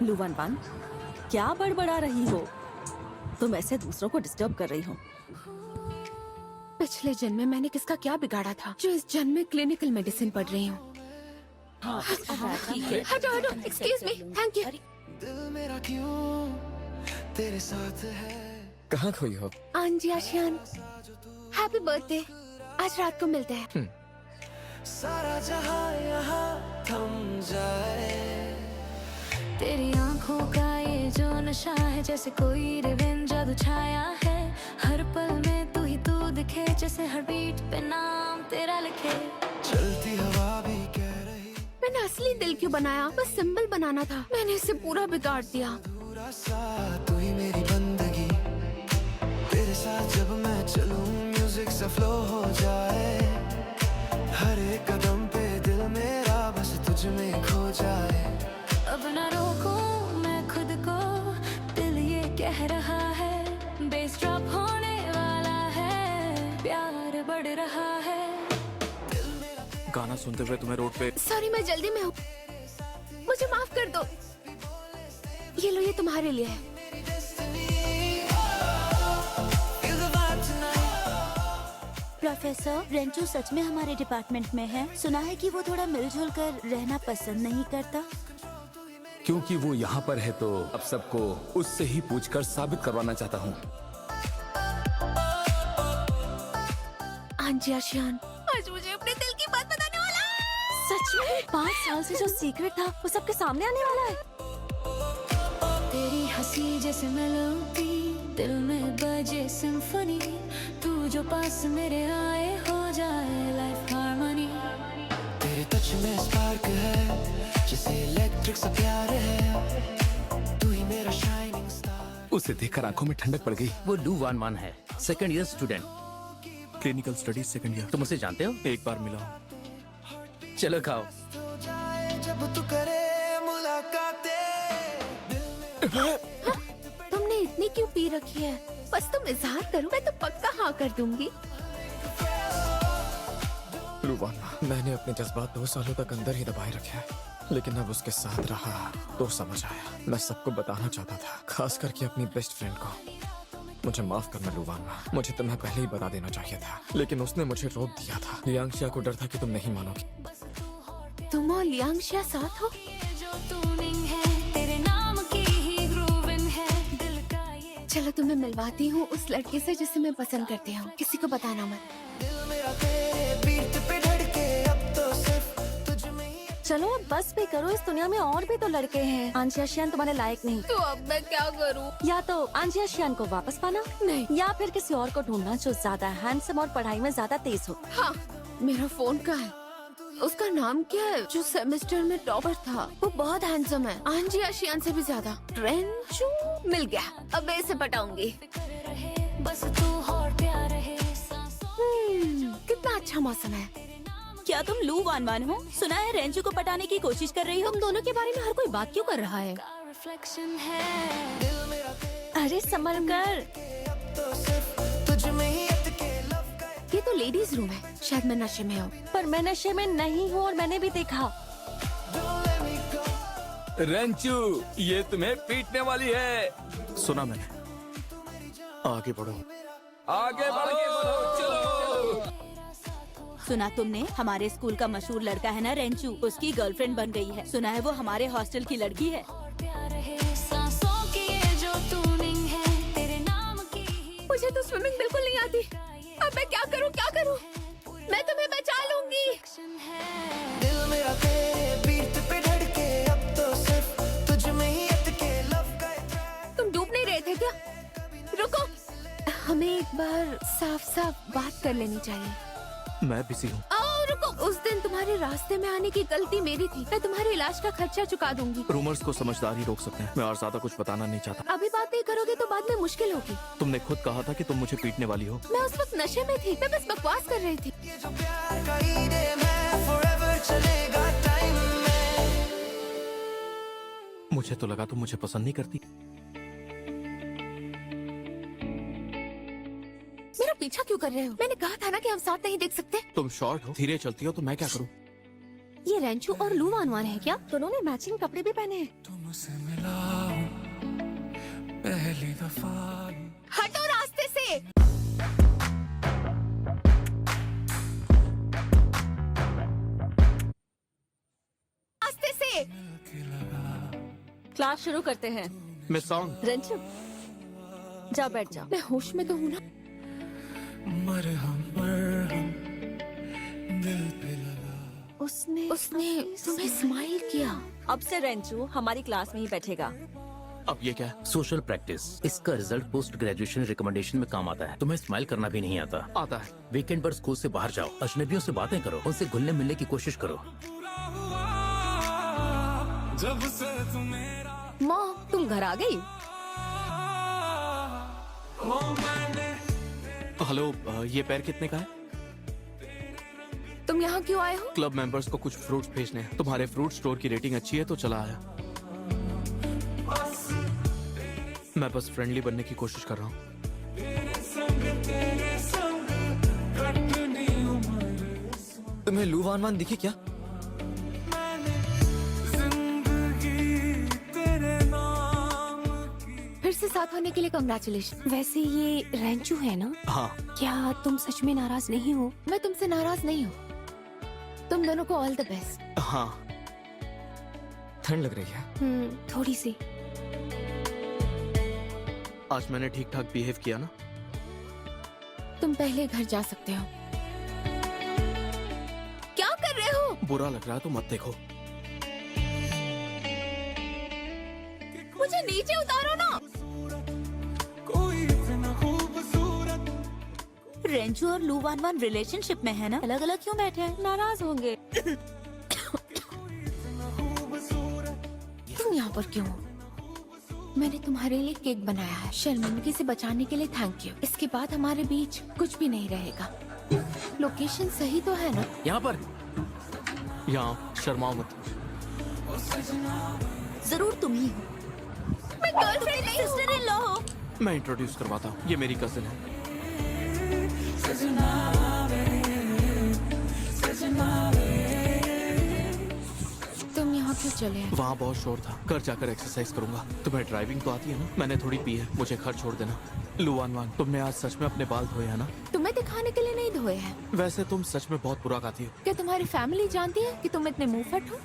लुवान वान, क्या बड़बड़ा रही हो? तुम ऐसे दूसरों को डिस्टर्ब कर रही हो। पिछले जन्म में मैंने किसका क्या बिगाड़ा था जो इस जन्म में क्लिनिकल मेडिसिन पढ़ रही हूँ। हटो हटो, एक्सक्यूज मी, थैंक यू। दिल मेरा क्यों तेरे साथ है। कहाँ खोई हो? Anji ASEAN, happy birthday. आज रात को मिलते हैं। सारा जहां यहाँ थम जाए। तेरी आंखों का ये जो नशा है, जैसे कोई रिवेंज जादू छाया है। हर पल में तू ही तू दिखे, जैसे हर बीट पे नाम तेरा लिखे। चलती हवा भी कह रही मैंने असली दिल क्यों बनाया? बस सिंबल बनाना था, मैंने इसे पूरा बिगाड़ दिया। पूरा सा तू ही मेरी बंदगी। तेरे साथ जब मैं चलूं म्यूजिक सा फ्लो हो जाए। हर एक कदम पे दिल मेरा बस तुझ में खो जाए। अब ना रोकूं मैं खुद को, दिल ये कह रहा है बेस ड्रॉप होने वाला है, प्यार बढ़ रहा है। गाना सुनते हुए तुम्हें रोड पे। सॉरी, मैं जल्दी में हूँ, मुझे माफ कर दो। ये लो, ये तुम्हारे लिए है। प्रोफेसर, रेंचू सच में हमारे डिपार्टमेंट में है। सुना है कि वो थोड़ा मिलजुल कर रहना पसंद नहीं करता। क्योंकि वो यहाँ पर है तो अब सबको उससे ही पूछकर साबित करवाना चाहता हूँ। आंजी आशियान, आज मुझे अपने दिल की बात बताने वाला है। सच में 5 साल से जो सीक्रेट था वो सबके सामने आने वाला है। तेरी हंसी जैसे मेलोडी, दिल में बजे सिम्फनी। तू जो पास मेरे आए, हो जाए लाइफ हार्मनी। तेरे टच में स्पार्क है, जैसे इलेक्ट्रिक सा प्यार है। तू ही मेरा शाइनिंग स्टार। उसे देखकर आंखों में ठंडक पड़ गई। वो लू वान मान है, second year student. Clinical studies second year. तुम उसे जानते हो? एक बार मिला हूँ। चलो खाओ। हो जाए जब तू करे मुलाकातें। तुमने इतनी क्यों पी रखी है? बस तुम इजहार करो, मैं तो पक्का हाँ कर दूंगी। लुवाना, मैंने अपने जज्बात 2 सालों तक अंदर ही दबाए रखे हैं, लेकिन अब उसके साथ रहा तो समझ आया। मैं सबको बताना चाहता था, खास करके अपनी बेस्ट फ्रेंड को। मुझे माफ करना लुवाना, मुझे तुम्हें पहले ही बता देना चाहिए था, लेकिन उसने मुझे रोक दिया था। लियांगशिया को डर था कि तुम नहीं मानोगी। तुम और लियांगशिया साथ हो? ये जो टूनिंग है, तेरे नाम की ही ग्रूविंग है। दिल का ये चलो तुम्हें मिलवाती हूँ उस लड़के से जिसे मैं पसंद करती हूँ। किसी को बताना मत। दिल मेरा तेरे बीट पे धड़के, अब तो सिर्फ तुझ में ही। चलो अब बस भी करो, इस दुनिया में और भी तो लड़के हैं। आंजी आशियान तुम्हारे लायक नहीं। तो अब मैं क्या करूँ? या तो आंजी आशियान को वापस पाना, नहीं। या फिर किसी और को ढूंढना जो ज्यादा हैंडसम और पढ़ाई में ज्यादा तेज हो। हाँ, मेरा फोन का है। उसका नाम क्या है जो सेमेस्टर में टॉपर था? वो बहुत हैंडसम है, आंजी आशियान से भी ज्यादा। रेंचू मिल गया, अब इसे पटाऊंगी। रहे, बस तू और प्यार रहे सांसों। कितना अच्छा मौसम है। क्या तुम लू वान वान हो? सुना है रेंचू को पटाने की कोशिश कर रही हो। तुम दोनों के बारे में हर कोई बात क्यों कर रहा है? का रिफ्लेक्शन है। अरे संभल कर। अब तो सिर्फ तुझ में ही अटके लव का। ये तो लेडीज रूम है, शायद मैं नशे में हूँ। पर मैं नशे में नहीं हूँ और मैंने भी देखा। Don't let me go। रेंचू, ये तुम्हें पीटने वाली है। सुना मैंने। आगे बढ़ो, आगे बढ़ो, चलो। सुना तुमने? हमारे स्कूल का मशहूर लड़का है ना रेंचू, उसकी गर्लफ्रेंड बन गई है। सुना है वो हमारे हॉस्टल की लड़की है। प्यार रहे सांसों की ये जो टूनिंग है, तेरे नाम की ही। मुझे तो स्विमिंग बिल्कुल नहीं आती। अब मैं क्या करूँ, क्या करूँ? मैं तुम्हें बचा लूंगी। दिल मेरा तेरे बीट पे धड़के, अब तो सिर्फ तुझ में ही अटके लव का। तुम डूब नहीं रहे थे क्या? रुको, हमें एक बार साफ साफ बात कर लेनी चाहिए। मैं बिजी हूँ। आओ रुको, उस दिन तुम्हारे रास्ते में आने की गलती मेरी थी। मैं तुम्हारे इलाज का खर्चा चुका दूंगी। रूमर्स को समझदारी रोक सकते हैं। मैं और ज्यादा कुछ बताना नहीं चाहता। अभी बात नहीं करोगे तो बाद में मुश्किल होगी। तुमने खुद कहा था कि तुम मुझे पीटने वाली हो। मैं उस वक्त नशे में थी, मैं बस बकवास कर रही थी। ये जो प्यार का इडेम है, forever चलेगा टाइम में। मुझे तो लगा तुम मुझे पसंद नहीं करती। मेरा पीछा क्यों कर रहे हो? मैंने कहा था ना कि हम साथ नहीं देख सकते। तुम शॉर्ट हो, धीरे चलती हो तो मैं क्या करूं? ये रेंचू और लू वानवान है क्या? दोनों ने मैचिंग कपड़े भी पहने हैं। तुमसे मिला हूं पहली दफा। हटो रास्ते से। रास्ते से। क्लास शुरू करते हैं। मैं सॉन्ग रंजू, जा बैठ जा। मैं होश में तो हूँ ना। मरहम दिल पे लगा। उसने उसने तुम्हें स्माइल किया। अब से रंजू हमारी क्लास में ही बैठेगा। अब ये क्या है? Social practice. इसका रिजल्ट पोस्ट ग्रेजुएशन रिकमेंडेशन में काम आता है। तुम्हें स्माइल करना भी नहीं आता। आता है। वीकेंड पर स्कूल से बाहर जाओ, अजनबियों से बातें करो, उनसे घुलने मिलने की कोशिश करो। जब से तुम मेरा मॉम, तुम घर आ गई? हेलो, ये पैर कितने का है? तुम यहाँ क्यों आए हो? क्लब मेंबर्स को कुछ फ्रूट्स भेजने हैं। तुम्हारे फ्रूट स्टोर की रेटिंग अच्छी है तो चला आया। मैं बस फ्रेंडली बनने की कोशिश कर रहा हूँ। तुम्हें लू वानवान दिखी क्या? फिर से साथ होने के लिए कांग्रेचुलेशन। वैसे ये रेंचू है ना? हाँ, क्या तुम सच में नाराज नहीं हो? मैं तुमसे नाराज नहीं हूँ। तुम दोनों को ऑल द बेस्ट। हाँ। ठंड लग रही है। थोड़ी सी। आज मैंने ठीक ठाक बिहेव किया ना? तुम पहले घर जा सकते हो। क्या कर रहे हो? बुरा लग रहा है तो मत देखो। मुझे नीचे उतारो ना। कोई इतना खूबसूरत। रेंचू और लू वानवान रिलेशनशिप में है ना? अलग अलग क्यों बैठे हैं? नाराज होंगे। तुम यहाँ पर क्यों हो? मैंने तुम्हारे लिए केक बनाया है। शर्मिंदगी से बचाने के लिए थैंक यू। इसके बाद हमारे बीच कुछ भी नहीं रहेगा। लोकेशन सही तो है ना? यहाँ पर, यहाँ शर्माओ मत। जरूर तुम ही हो। मैं गर्लफ्रेंड नहीं हूँ। सिस्टर इन लॉ हो। मैं इंट्रोड्यूस करवाता हूँ, ये मेरी कजिन है। तुम यहाँ क्यों चले आए? वहाँ बहुत शोर था। घर जाकर एक्सरसाइज करूंगा। तुम्हें ड्राइविंग तो आती है ना? मैंने थोड़ी पी है, मुझे घर छोड़ देना। लू वानवान, तुमने आज सच में अपने बाल धोए हैं ना? तुम्हें दिखाने के लिए नहीं धोए हैं। वैसे तुम सच में बहुत बुरा गाती हो। क्या तुम्हारी फैमिली जानती है कि तुम इतने मुंहफट हो?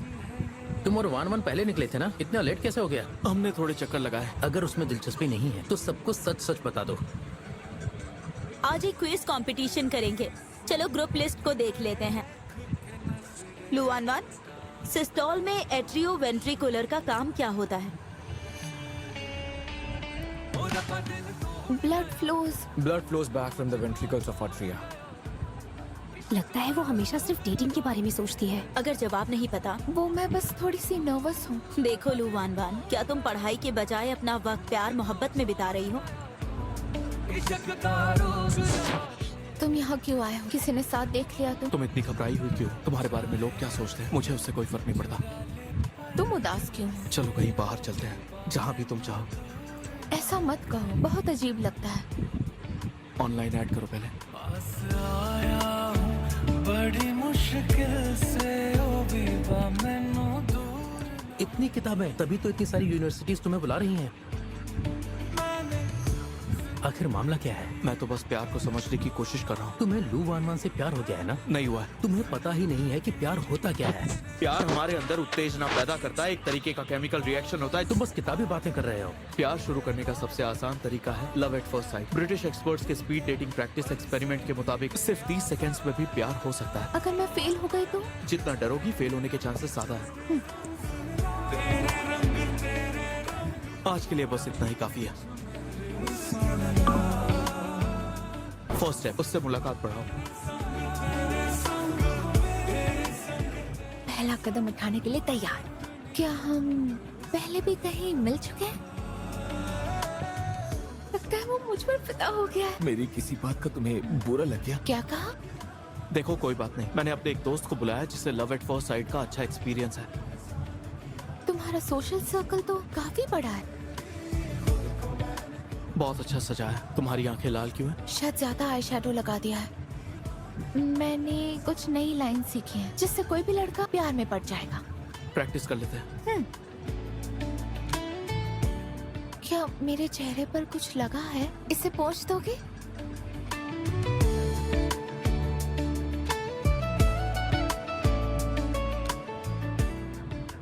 तुम और वान पहले निकले थे ना? इतना लेट कैसे हो गया? हमने थोड़े चक्कर लगाए। अगर उसमें दिलचस्पी नहीं है तो सबको सच सच बता दो। आज एक क्विज कंपटीशन करेंगे। चलो ग्रुप लिस्ट को देख लेते हैं। लू वानवान, सिस्टोल में एट्रियो वेंट्रिकुलर का काम क्या होता है? Blood flows. Blood flows back from the ventricles of atria. लगता है वो हमेशा सिर्फ डेटिंग के बारे में सोचती है। अगर जवाब नहीं पता, वो मैं बस थोड़ी सी नर्वस हूँ। देखो लू वानवान, क्या तुम पढ़ाई के बजाय अपना वक्त प्यार मोहब्बत में बिता रही हो? तुम यहाँ क्यों आए हो? किसी ने साथ देख लिया तो? तुम इतनी घबराई हुई क्यों? तुम्हारे बारे में लोग क्या सोचते हैं? मुझे उससे कोई फर्क नहीं पड़ता। तुम उदास क्यों हो? चलो कहीं बाहर चलते हैं, जहाँ भी तुम चाहो। ऐसा मत कहो, बहुत अजीब लगता है। ऑनलाइन ऐड करो पहले। आया हूं बड़ी मुश्किल से ओ बीबा मैनू दूर। इतनी किताबें, तभी तो इतनी सारी यूनिवर्सिटीज तुम्हें बुला रही हैं। आखिर मामला क्या है? मैं तो बस प्यार को समझने की कोशिश कर रहा हूँ। तुम्हें लू वानवान से प्यार हो गया है ना? नहीं हुआ है। तुम्हें पता ही नहीं है कि प्यार होता क्या है। प्यार हमारे अंदर उत्तेजना पैदा करता है, एक तरीके का केमिकल रिएक्शन होता है। तुम बस किताबी बातें कर रहे हो। प्यार शुरू करने का सबसे आसान तरीका है love at first sight. British experts के स्पीड डेटिंग प्रैक्टिस एक्सपेरिमेंट के मुताबिक सिर्फ 30 सेकंड्स में भी प्यार हो सकता है। अगर मैं फेल हो गई तो? जितना डरोगी, फेल होने के चांसेस ज्यादा है। आज के लिए बस इतना ही काफी है। फर्स्ट स्टेप, उससे मुलाकात बढ़ाओ। पहला कदम उठाने के लिए तैयार। क्या हम पहले भी कहीं मिल चुके हैं? लगता है वो मुझ पर फिदा हो गया है। मेरी किसी बात का तुम्हें बुरा लग गया? क्या कहा? देखो कोई बात नहीं, मैंने अपने एक दोस्त को बुलाया जिसे लव एट फर्स्ट साइट का अच्छा एक्सपीरियंस है। तुम्हारा सोशल सर्कल तो काफी बड़ा है। बहुत अच्छा सजा है। तुम्हारी आंखें लाल क्यों है? शायद ज्यादा आई शेडो लगा दिया है। मैंने कुछ नई लाइन सीखी है जिससे कोई भी लड़का प्यार में पड़ जाएगा। प्रैक्टिस कर लेते हैं। क्या मेरे चेहरे पर कुछ लगा है? इसे पोंछ दोगे?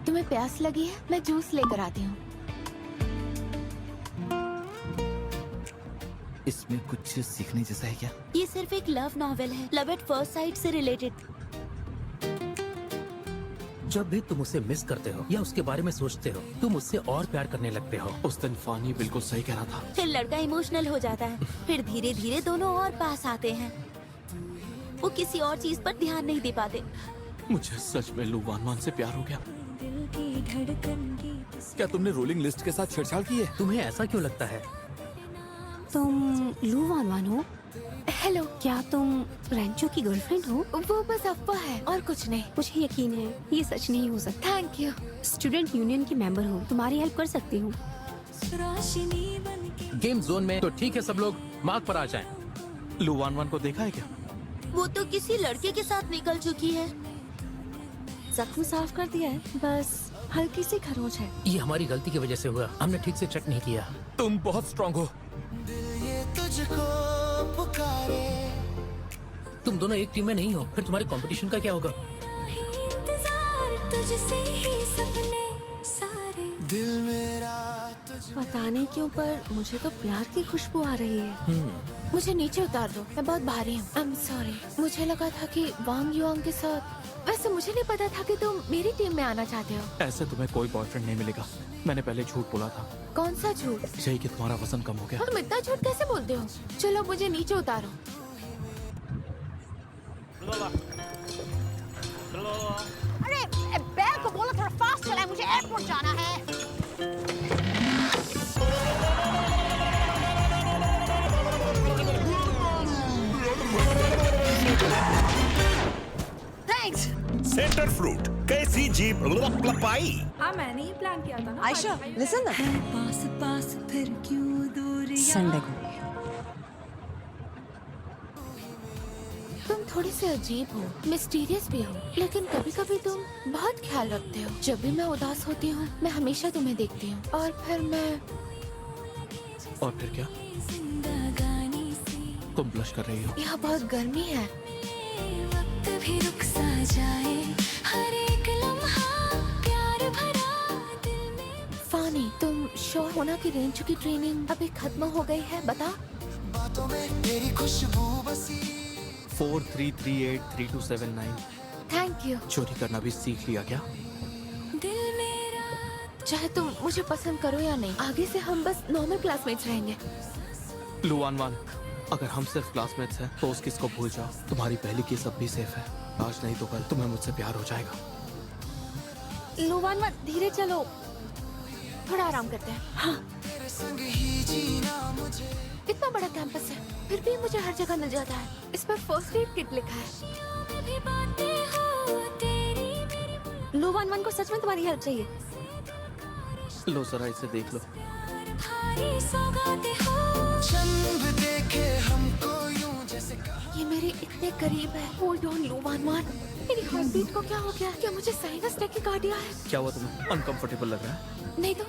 तुम्हें प्यास लगी है? मैं जूस लेकर आती हूँ। इसमें कुछ सीखने जैसा है क्या? ये सिर्फ एक लव नॉवेल है, लव एट फर्स्ट साइट से रिलेटेड। जब भी तुम उसे मिस करते हो या उसके बारे में सोचते हो, तुम उससे और प्यार करने लगते हो। उस दिन फानी बिल्कुल सही कह रहा था। फिर लड़का इमोशनल हो जाता है, फिर धीरे धीरे दोनों और पास आते हैं। वो किसी और चीज पर ध्यान नहीं दे पाते। मुझे सच में लू वान वान से प्यार हो गया। क्या तुमने रोलिंग लिस्ट के साथ छेड़छाड़ की है? तुम्हें ऐसा क्यों लगता है? तुम लू वान वान हो? हेलो, क्या तुम रेंचो की गर्लफ्रेंड हो? वो बस अफवाह है और कुछ नहीं। मुझे यकीन है ये सच नहीं हो सकता। Thank you. स्टूडेंट यूनियन की मेंबर हूँ, तुम्हारी हेल्प कर सकती हूँ। गेम जोन में तो ठीक है, सब लोग मार्क पर आ जाएं। लू वान वान को देखा है क्या? वो तो किसी लड़के के साथ निकल चुकी है। जख्म साफ कर दिया है, बस हल्की सी खरोंच है। ये हमारी गलती की वजह से हुआ, हमने ठीक से चेक नहीं किया। तुम बहुत स्ट्रांग हो। ये तुझको पुकारे। तुम दोनों एक टीम में नहीं हो, फिर तुम्हारे कंपटीशन का क्या होगा? तुझसे ही सपने सारे। दिल मेरा तुझ पता नहीं क्यों पर मुझे तो प्यार की खुशबू आ रही है। मुझे नीचे उतार दो, मैं बहुत भारी हूँ। I am sorry. मुझे लगा था कि वांग युआंग के साथ। वैसे मुझे नहीं पता था कि तुम मेरी टीम में आना चाहते हो। ऐसे तुम्हें कोई बॉयफ्रेंड नहीं मिलेगा। मैंने पहले झूठ बोला था। कौन सा झूठ? यही कि तुम्हारा वजन कम हो गया। तुम इतना झूठ कैसे बोलते हो? चलो मुझे नीचे उतारो। अरे बैग को बोलो थोड़ा फास्ट चलाए, मुझे एयरपोर्ट जाना है। थैंक्स। सेंटर फ्रूट कैसी जीप पाई? हाँ, मैंने ही प्लान किया था ना। आयशा, लिसन ना। पास पास फिर क्यों दूर संडे को तुम थोड़ी सी अजीब हो, मिस्टीरियस भी हो, लेकिन कभी कभी तुम बहुत ख्याल रखते हो। जब भी मैं उदास होती हूँ, मैं हमेशा तुम्हें देखती हूँ और फिर क्या? तुम ब्लश कर रही हो। यहाँ बहुत गर्मी है। वक्त भी रुक सा जाए, हर एक लम्हा प्यार भरा दिल में। फानी, तुम श्योर होना कि रेंचो की ट्रेनिंग अभी खत्म हो गई है? बता। बातों में तेरी खुशबू बसी। 43383279। Thank you. चोरी करना भी सीख लिया क्या? दिल मेरा। चाहे तुम मुझे पसंद करो या नहीं, आगे से हम बस नॉर्मल क्लासमेट्स रहेंगे। लू वान वान, अगर हम सिर्फ क्लासमेट्स हैं तो उस किस को भूल जाओ। तुम्हारी पहली किस अब भी सेफ है। आज नहीं तो कल तुम्हें मुझसे प्यार हो जाएगा। लुवान मत, धीरे चलो, थोड़ा आराम करते हैं। हाँ, तेरे संग ही जीना मुझे। इतना बड़ा कैंपस है, फिर भी मुझे हर जगह मिल जाता है। इस पर फर्स्ट एड किट लिखा है। भी बातें हो तेरी मेरी। लुवान वन को सच में तुम्हारी हेल्प चाहिए। लो जरा इसे देख लो। भारी सौगातें हो। जन्म देखे हमको यूं जैसे कहा। ये मेरे इतने करीब है। होल्ड ऑन लुवान वन। मेरी हार्ट बीट को क्या हो गया? क्या मुझे साइनस टैकीकार्डिया है? क्या हुआ तुम्हें? अनकंफर्टेबल लग रहा है? नहीं तो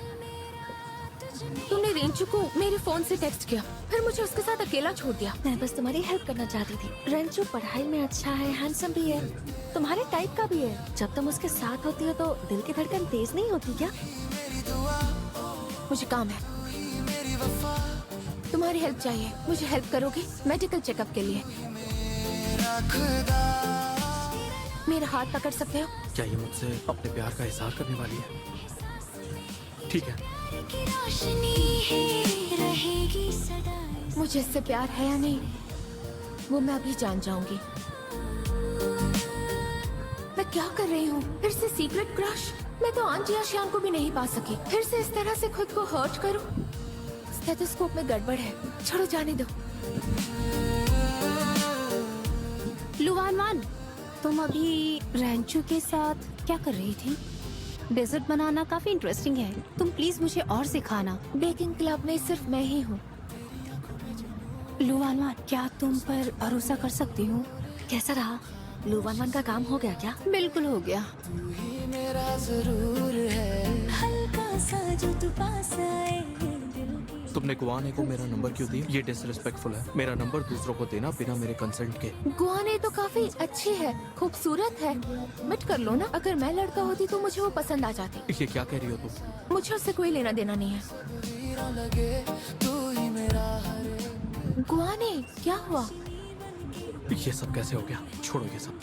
तुमने रेंचू को मेरे फोन से टेक्स्ट किया, फिर मुझे उसके साथ अकेला छोड़ दिया। मैं बस तुम्हारी हेल्प करना चाहती थी। रेंचो पढ़ाई में अच्छा है, हैंडसम भी है, तुम्हारे टाइप का भी है। जब तुम उसके साथ होती हो तो दिल की धड़कन तेज नहीं होती क्या? मुझे काम है, तुम्हारी हेल्प चाहिए। मुझे हेल्प करोगे मेडिकल चेकअप के लिए? मेरा हाथ पकड़ सकते हो? क्या ये मुझसे अपने प्यार का इजहार करने वाली है? ठीक है। की रोशनी ही रहेगी सदा। मुझे इससे प्यार है या नहीं, वो मैं अभी जान जाऊंगी। मैं क्या कर रही हूँ? फिर से सीक्रेट क्रश? मैं तो आंजिया श्याम को भी नहीं पा सकी, फिर से इस तरह से खुद को हर्ट करूँ? स्टेथोस्कोप में गड़बड़ है, छोड़ो जाने दो। लुवान वान, तुम अभी रेंचो के साथ क्या कर रही थी? डेजर्ट बनाना काफी इंटरेस्टिंग है, तुम प्लीज मुझे और सिखाना। बेकिंग क्लब में सिर्फ मैं ही हूँ। लुवान वान, क्या तुम पर भरोसा कर सकती हूँ? कैसा रहा? लू 11 का काम हो गया क्या? बिल्कुल हो गया। तू ही मेरा जरूर है, हल्का सा जो तू पास आए तुमने गुआने को मेरा नंबर क्यों दिया? ये डिसरिस्पेक्टफुल है। मेरा नंबर दूसरों को देना बिना मेरे कंसेंट के। गुआने तो काफी अच्छी है, खूबसूरत है। मिट कर लो ना। अगर मैं लड़का होती तो मुझे वो पसंद आ जाती। ये क्या कह रही हो तुम? मुझे उससे कोई लेना देना नहीं है। हीरा लगे तू ही मेरा हर गुआने क्या हुआ? ये सब कैसे हो गया? छोड़ो ये सब,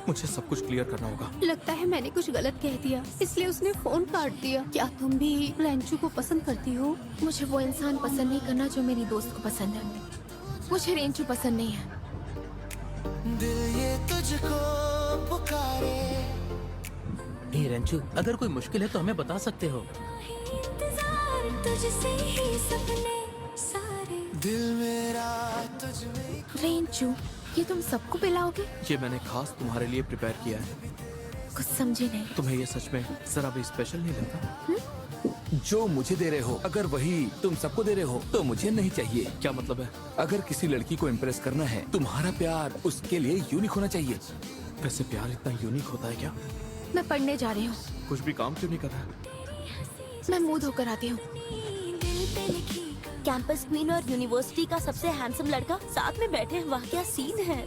मुझे सब कुछ क्लियर करना होगा। लगता है मैंने कुछ गलत कह दिया, इसलिए उसने फोन काट दिया। क्या तुम भी रेंचू को पसंद करती हो? मुझे वो इंसान पसंद नहीं करना जो मेरी दोस्त को पसंद है। मुझे रेंचू पसंद नहीं है। दिल ये तुझको पुकारे। हे रेंचू, अगर कोई मुश्किल है तो हमें बता सकते हो। इंतजार तुझसे ही सपने सारे। दिल मेरा तुझ में रेंचू, ये तुम सबको पिलाओगे? ये मैंने खास तुम्हारे लिए प्रिपेयर किया है। कुछ समझे नहीं। तुम्हें ये सच में जरा भी स्पेशल नहीं लगता? जो मुझे दे रहे हो, अगर वही तुम सबको दे रहे हो तो मुझे नहीं चाहिए। क्या मतलब है? अगर किसी लड़की को इम्प्रेस करना है, तुम्हारा प्यार उसके लिए यूनिक होना चाहिए। वैसे प्यार इतना यूनिक होता है क्या? मैं पढ़ने जा रही हूँ। कुछ भी काम क्यों नहीं कर रहा? मैं मुंह धोकर आती हूँ। कैंपस क्वीन और यूनिवर्सिटी का सबसे हैंडसम लड़का साथ में बैठे हैं। वाह क्या सीन है।